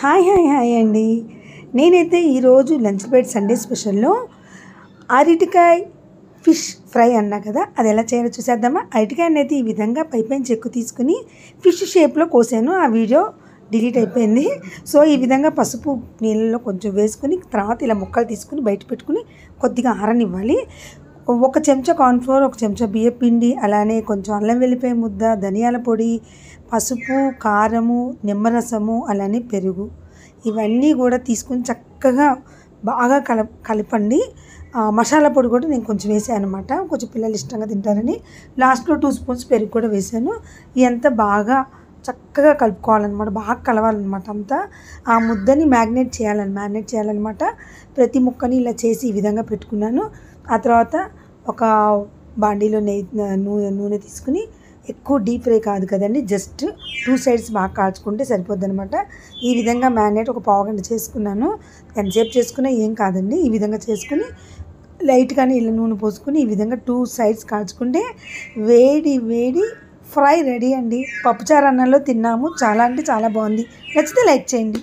Hi hi hi అండి. నేనైతే ఈరోజు లంచ్ బ్రేక్ సండే స్పెషల్లో అరటికాయ ఫిష్ ఫ్రై అన్నా కదా, అది ఎలా చేయాలో చూసేద్దామా. అరటికాయని అయితే ఈ విధంగా పైపైన చెక్కు తీసుకుని ఫిష్ షేప్లో కోసాను. ఆ వీడియో డిలీట్ అయిపోయింది. సో ఈ విధంగా పసుపు నీళ్ళలో కొంచెం వేసుకుని తర్వాత ఇలా ముక్కలు తీసుకుని బయట పెట్టుకుని కొద్దిగా ఆరనివ్వాలి. ఒక చెంచా కార్న్ఫ్లోర్, ఒక చెంచా బియ్యం పిండి, అలానే కొంచెం అల్లం వెల్లిపాయ ముద్ద, ధనియాల పొడి, పసుపు, కారము, నిమ్మరసము, అలానే పెరుగు ఇవన్నీ కూడా తీసుకుని చక్కగా బాగా కలపండి. మసాలా పొడి కూడా నేను కొంచెం వేసాను అనమాట, కొంచెం పిల్లలు ఇష్టంగా తింటారని. లాస్ట్లో 2 స్పూన్స్ పెరుగు కూడా వేసాను. ఇదంతా బాగా చక్కగా కలుపుకోవాలన్నమాట, బాగా కలవాలన్నమాట. అంతా ఆ ముద్దని మ్యారినేట్ చేయాలన్నమాట. ప్రతి ముక్కని ఇలా చేసి ఈ విధంగా పెట్టుకున్నాను. ఆ తర్వాత ఒక బాండీలో నూనె తీసుకుని, ఎక్కువ డీప్ ఫ్రై కాదు కదండి, జస్ట్ 2 సైడ్స్ బాగా కాల్చుకుంటే సరిపోద్ది అనమాట. ఈ విధంగా మ్యారినేట్ ఒక పావు గంట చేసుకున్నాను. ఎంతసేపు చేసుకున్నా ఏం కాదండి. ఈ విధంగా చేసుకుని లైట్గానే ఇలా నూనె పోసుకుని ఈ విధంగా 2 సైడ్స్ కాల్చుకుంటే వేడి వేడి ఫ్రై రెడీ అండి. పప్పుచారు అన్నంలో తిన్నాము, చాలా అంటే చాలా బాగుంది. నచ్చితే లైక్ చేయండి.